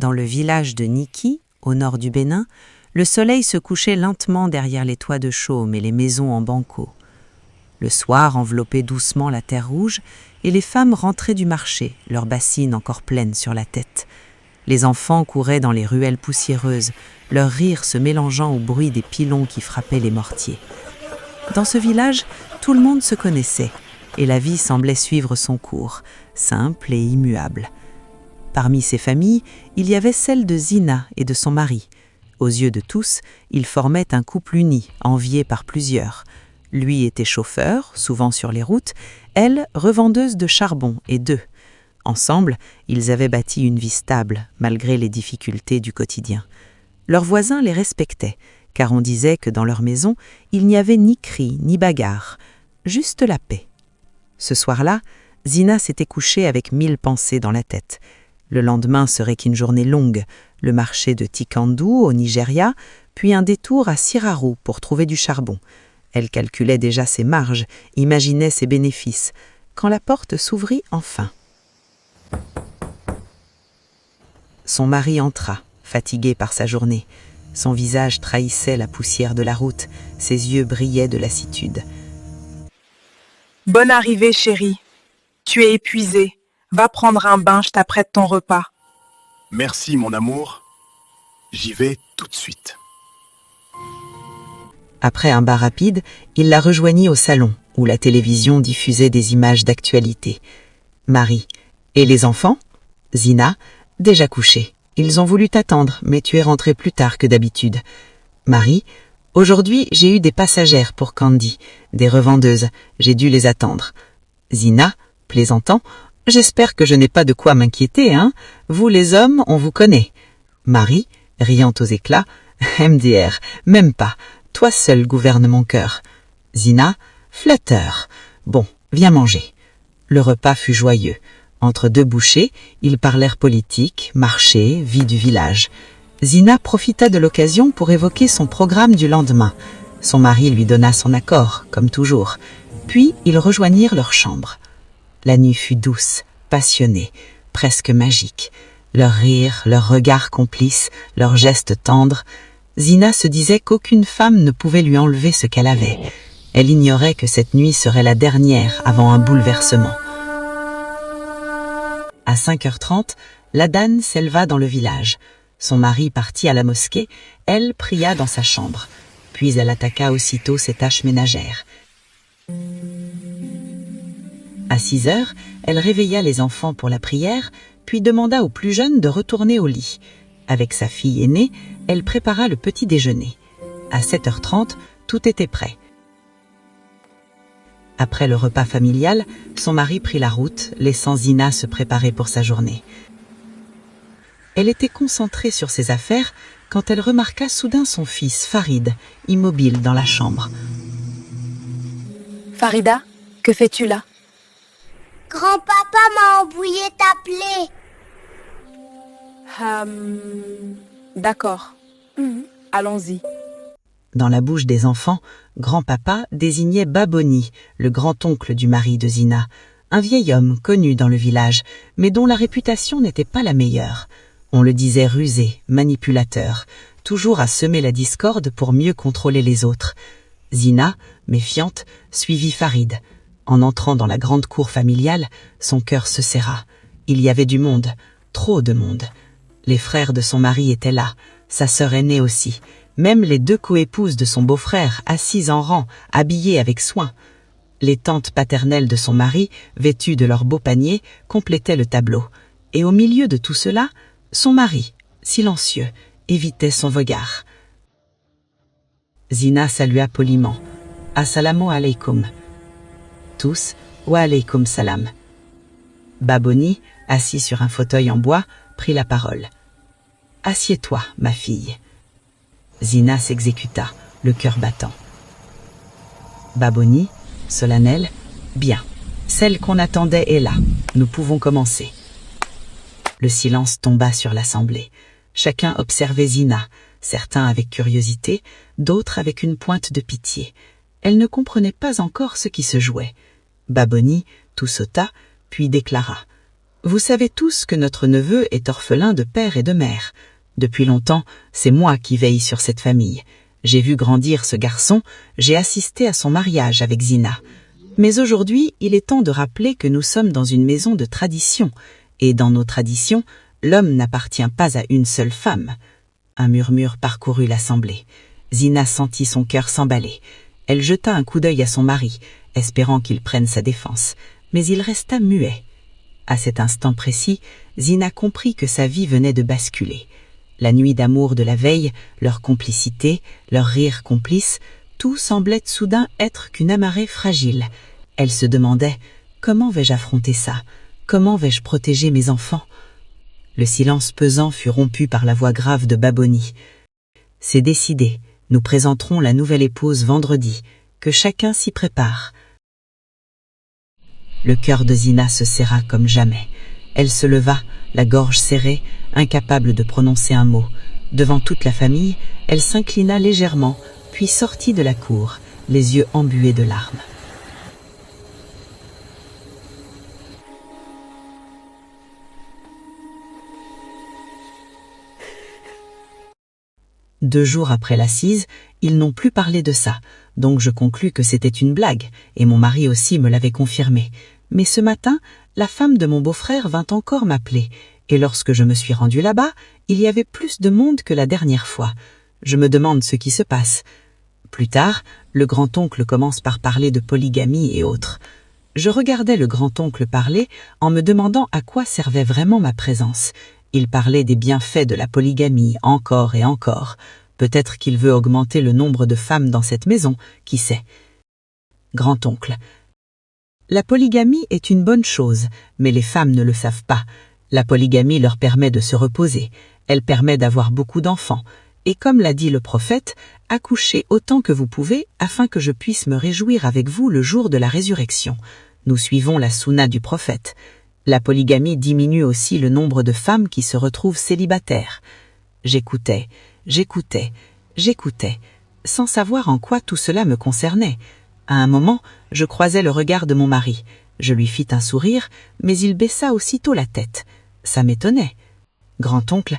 Dans le village de Niki, au nord du Bénin, le soleil se couchait lentement derrière les toits de chaume et les maisons en banco. Le soir enveloppait doucement la terre rouge et les femmes rentraient du marché, leurs bassines encore pleines sur la tête. Les enfants couraient dans les ruelles poussiéreuses, leur rire se mélangeant au bruit des pilons qui frappaient les mortiers. Dans ce village, tout le monde se connaissait et la vie semblait suivre son cours, simple et immuable. Parmi ces familles, il y avait celle de Zina et de son mari. Aux yeux de tous, ils formaient un couple uni, envié par plusieurs. Lui était chauffeur, souvent sur les routes, elle, revendeuse de charbon et d'œufs. Ensemble, ils avaient bâti une vie stable, malgré les difficultés du quotidien. Leurs voisins les respectaient, car on disait que dans leur maison, il n'y avait ni cris ni bagarre, juste la paix. Ce soir-là, Zina s'était couchée avec 1000 pensées dans la tête. Le lendemain serait qu'une journée longue, le marché de Tikandu au Nigeria, puis un détour à Siraru pour trouver du charbon. Elle calculait déjà ses marges, imaginait ses bénéfices, quand la porte s'ouvrit enfin. Son mari entra, fatigué par sa journée. Son visage trahissait la poussière de la route, ses yeux brillaient de lassitude. « Bonne arrivée, chérie. Tu es épuisée. Va prendre un bain, je t'apprête ton repas. » « Merci, mon amour. J'y vais tout de suite. » Après un bas rapide, il la rejoignit au salon, où la télévision diffusait des images d'actualité. Marie. Et les enfants? Zina. Déjà couchés. Ils ont voulu t'attendre, mais tu es rentrée plus tard que d'habitude. Marie. Aujourd'hui, j'ai eu des passagères pour Candy, des revendeuses. J'ai dû les attendre. Zina, plaisantant. J'espère que je n'ai pas de quoi m'inquiéter, hein? Vous les hommes, on vous connaît. Marie, riant aux éclats. MDR, même pas. Toi seul gouverne mon cœur. Zina, flatteur. Bon, viens manger. Le repas fut joyeux. Entre deux bouchées, ils parlèrent politique, marché, vie du village. Zina profita de l'occasion pour évoquer son programme du lendemain. Son mari lui donna son accord, comme toujours. Puis ils rejoignirent leur chambre. La nuit fut douce, passionnée, presque magique. Leurs rires, leurs regards complices, leurs gestes tendres. Zina se disait qu'aucune femme ne pouvait lui enlever ce qu'elle avait. Elle ignorait que cette nuit serait la dernière avant un bouleversement. À 5h30, l'adhan s'éleva dans le village. Son mari partit à la mosquée, elle pria dans sa chambre. Puis elle attaqua aussitôt ses tâches ménagères. À 6h, elle réveilla les enfants pour la prière, puis demanda aux plus jeunes de retourner au lit. Avec sa fille aînée, elle prépara le petit déjeuner. À 7h30, tout était prêt. Après le repas familial, son mari prit la route, laissant Zina se préparer pour sa journée. Elle était concentrée sur ses affaires quand elle remarqua soudain son fils, Farid, immobile dans la chambre. « Farida, que fais-tu là ?»« Grand-papa m'a embrouillé ta plaie. » D'accord. Allons-y. Dans la bouche des enfants, grand-papa désignait Baboni, le grand-oncle du mari de Zina, un vieil homme connu dans le village, mais dont la réputation n'était pas la meilleure. On le disait rusé, manipulateur, toujours à semer la discorde pour mieux contrôler les autres. Zina, méfiante, suivit Farid. En entrant dans la grande cour familiale, son cœur se serra. Il y avait du monde, trop de monde. Les frères de son mari étaient là, sa sœur aînée aussi, même les 2 coépouses de son beau-frère, assises en rang, habillées avec soin. Les tantes paternelles de son mari, vêtues de leurs beaux paniers, complétaient le tableau. Et au milieu de tout cela, son mari, silencieux, évitait son regard. Zina salua poliment. « Assalamu alaikum » Tous, « Wa alaykum salam » Baboni, assis sur un fauteuil en bois, prit la parole. « Assieds-toi, ma fille. » Zina s'exécuta, le cœur battant. Baboni, solennel, « Bien, celle qu'on attendait est là, nous pouvons commencer. » Le silence tomba sur l'assemblée. Chacun observait Zina, certains avec curiosité, d'autres avec une pointe de pitié. Elle ne comprenait pas encore ce qui se jouait. Baboni tout sauta, puis déclara Vous savez tous que notre neveu est orphelin de père et de mère. Depuis longtemps, c'est moi qui veille sur cette famille. J'ai vu grandir ce garçon, j'ai assisté à son mariage avec Zina. Mais aujourd'hui, il est temps de rappeler que nous sommes dans une maison de tradition, et dans nos traditions, l'homme n'appartient pas à une seule femme. » Un murmure parcourut l'assemblée. Zina sentit son cœur s'emballer. Elle jeta un coup d'œil à son mari, espérant qu'il prenne sa défense, mais il resta muet. À cet instant précis, Zina comprit que sa vie venait de basculer. La nuit d'amour de la veille, leur complicité, leur rire complice, tout semblait soudain être qu'une amarrée fragile. Elle se demandait « Comment vais-je affronter ça? Comment vais-je protéger mes enfants ?» Le silence pesant fut rompu par la voix grave de Baboni. « C'est décidé, nous présenterons la nouvelle épouse vendredi, que chacun s'y prépare. » Le cœur de Zina se serra comme jamais. Elle se leva, la gorge serrée, incapable de prononcer un mot. Devant toute la famille, elle s'inclina légèrement, puis sortit de la cour, les yeux embués de larmes. Deux jours après l'assise, ils n'ont plus parlé de ça, donc je conclus que c'était une blague, et mon mari aussi me l'avait confirmé. Mais ce matin, la femme de mon beau-frère vint encore m'appeler, et lorsque je me suis rendue là-bas, il y avait plus de monde que la dernière fois. Je me demande ce qui se passe. Plus tard, le grand-oncle commence par parler de polygamie et autres. Je regardais le grand-oncle parler en me demandant à quoi servait vraiment ma présence. Il parlait des bienfaits de la polygamie encore et encore. Peut-être qu'il veut augmenter le nombre de femmes dans cette maison, qui sait. Grand-oncle. La polygamie est une bonne chose, mais les femmes ne le savent pas. La polygamie leur permet de se reposer. Elle permet d'avoir beaucoup d'enfants. Et comme l'a dit le prophète, accouchez autant que vous pouvez afin que je puisse me réjouir avec vous le jour de la résurrection. Nous suivons la sunna du prophète. La polygamie diminue aussi le nombre de femmes qui se retrouvent célibataires. J'écoutais, sans savoir en quoi tout cela me concernait. À un moment, je croisai le regard de mon mari. Je lui fis un sourire, mais il baissa aussitôt la tête. Ça m'étonnait. Grand-oncle,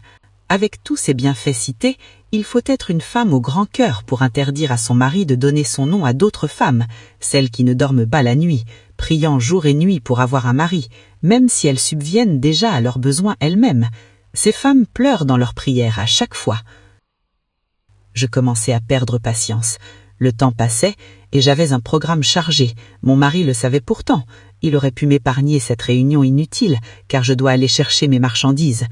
avec tous ces bienfaits cités, il faut être une femme au grand cœur pour interdire à son mari de donner son nom à d'autres femmes, celles qui ne dorment pas la nuit, priant jour et nuit pour avoir un mari, même si elles subviennent déjà à leurs besoins elles-mêmes. Ces femmes pleurent dans leurs prières à chaque fois. Je commençais à perdre patience. Le temps passait et j'avais un programme chargé. Mon mari le savait pourtant. Il aurait pu m'épargner cette réunion inutile, car je dois aller chercher mes marchandises.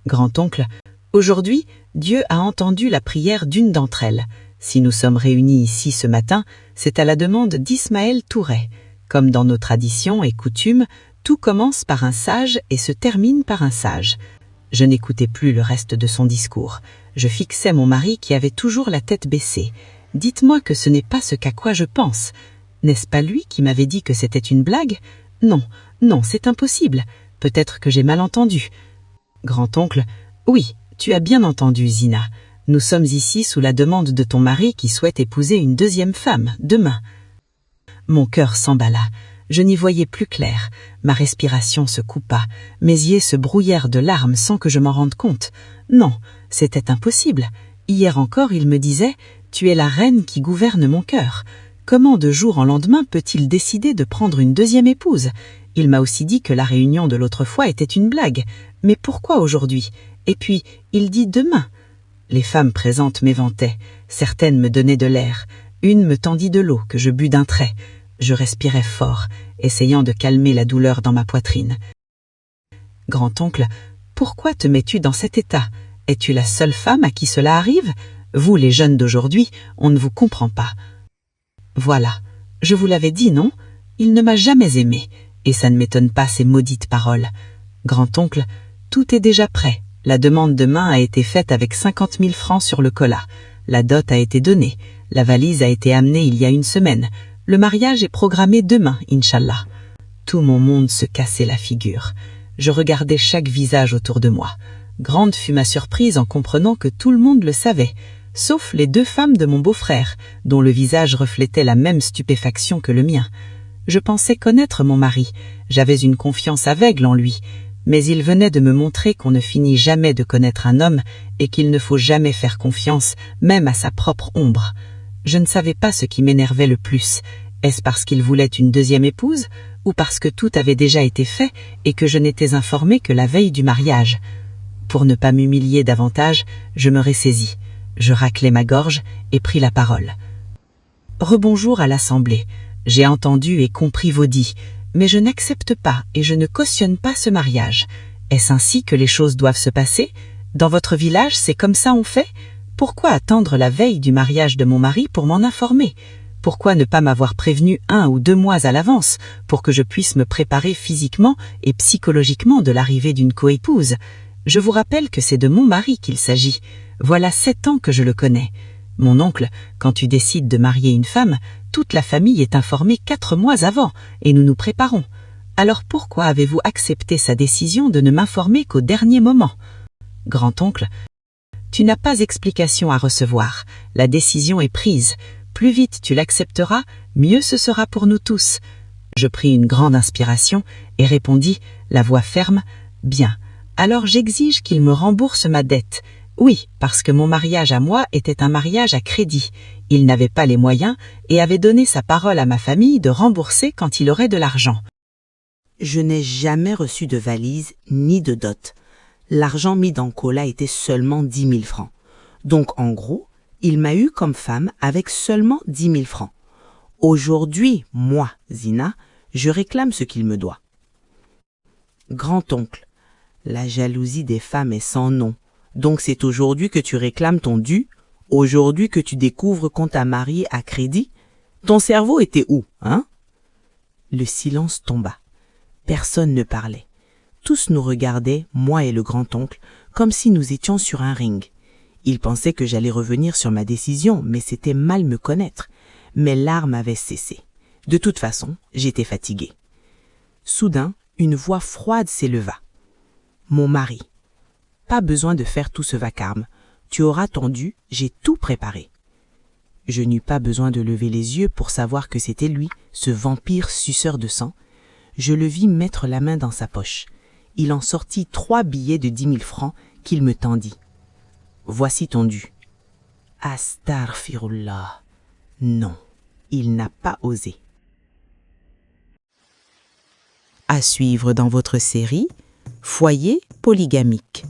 Grand-oncle, aujourd'hui, Dieu a entendu la prière d'une d'entre elles. Si nous sommes réunis ici ce matin, c'est à la demande d'Ismaël Touret. Comme dans nos traditions et coutumes, tout commence par un sage et se termine par un sage. Je n'écoutais plus le reste de son discours. Je fixais mon mari qui avait toujours la tête baissée. « Dites-moi que ce n'est pas ce qu'à quoi je pense. N'est-ce pas lui qui m'avait dit que c'était une blague? Non, c'est impossible. Peut-être que j'ai mal entendu. » Grand-oncle, oui, tu as bien entendu, Zina. Nous sommes ici sous la demande de ton mari qui souhaite épouser une deuxième femme, demain. Mon cœur s'emballa. Je n'y voyais plus clair. Ma respiration se coupa. Mes yeux se brouillèrent de larmes sans que je m'en rende compte. Non, c'était impossible. Hier encore, il me disait « Tu es la reine qui gouverne mon cœur. Comment de jour en lendemain peut-il décider de prendre une deuxième épouse ? Il m'a aussi dit que la réunion de l'autre fois était une blague. Mais pourquoi aujourd'hui ? Et puis, il dit demain. » Les femmes présentes m'éventaient. Certaines me donnaient de l'air. Une me tendit de l'eau que je bus d'un trait. Je respirais fort, essayant de calmer la douleur dans ma poitrine. « Grand-oncle, pourquoi te mets-tu dans cet état ? Es-tu la seule femme à qui cela arrive ? Vous, les jeunes d'aujourd'hui, on ne vous comprend pas. » Voilà, je vous l'avais dit, non ? Il ne m'a jamais aimé, et ça ne m'étonne pas ces maudites paroles. Grand-oncle, tout est déjà prêt. La demande demain a été faite avec 50 000 francs sur le collat. La dot a été donnée. La valise a été amenée il y a une semaine. Le mariage est programmé demain, Inch'Allah. Tout mon monde se cassait la figure. Je regardais chaque visage autour de moi. Grande fut ma surprise en comprenant que tout le monde le savait, sauf les deux femmes de mon beau-frère, dont le visage reflétait la même stupéfaction que le mien. Je pensais connaître mon mari, j'avais une confiance aveugle en lui, mais il venait de me montrer qu'on ne finit jamais de connaître un homme et qu'il ne faut jamais faire confiance, même à sa propre ombre. Je ne savais pas ce qui m'énervait le plus. Est-ce parce qu'il voulait une deuxième épouse, ou parce que tout avait déjà été fait et que je n'étais informée que la veille du mariage? Pour ne pas m'humilier davantage, je me ressaisis. Je raclai ma gorge et pris la parole. Rebonjour à l'Assemblée. J'ai entendu et compris vos dits, mais je n'accepte pas et je ne cautionne pas ce mariage. Est-ce ainsi que les choses doivent se passer? Dans votre village, c'est comme ça on fait? Pourquoi attendre la veille du mariage de mon mari pour m'en informer? Pourquoi ne pas m'avoir prévenu 1 ou 2 mois à l'avance pour que je puisse me préparer physiquement et psychologiquement de l'arrivée d'une coépouse? Je vous rappelle que c'est de mon mari qu'il s'agit. Voilà 7 ans que je le connais. Mon oncle, quand tu décides de marier une femme, toute la famille est informée 4 mois avant et nous nous préparons. Alors pourquoi avez-vous accepté sa décision de ne m'informer qu'au dernier moment? Grand-oncle, tu n'as pas explication à recevoir. La décision est prise. Plus vite tu l'accepteras, mieux ce sera pour nous tous. Je pris une grande inspiration et répondis, la voix ferme, « Bien, alors j'exige qu'il me rembourse ma dette. Oui, parce que mon mariage à moi était un mariage à crédit. Il n'avait pas les moyens et avait donné sa parole à ma famille de rembourser quand il aurait de l'argent. » Je n'ai jamais reçu de valise ni de dot. L'argent mis dans Cola était seulement 10 000 francs. Donc en gros, il m'a eu comme femme avec seulement 10 000 francs. Aujourd'hui, moi, Zina, je réclame ce qu'il me doit. Grand-oncle, la jalousie des femmes est sans nom. Donc c'est aujourd'hui que tu réclames ton dû? Aujourd'hui que tu découvres qu'on t'a marié à crédit? Ton cerveau était où, hein? Le silence tomba. Personne ne parlait. Tous nous regardaient, moi et le grand-oncle, comme si nous étions sur un ring. Ils pensaient que j'allais revenir sur ma décision, mais c'était mal me connaître. Mes larmes avaient cessé. De toute façon, j'étais fatiguée. Soudain, une voix froide s'éleva. Mon mari. Pas besoin de faire tout ce vacarme. Tu auras ton dû, j'ai tout préparé. Je n'eus pas besoin de lever les yeux pour savoir que c'était lui, ce vampire suceur de sang. Je le vis mettre la main dans sa poche. Il en sortit 3 billets de 10 000 francs qu'il me tendit. Voici ton dû. Astaghfirullah. Non, il n'a pas osé. À suivre dans votre série Foyer polygamique.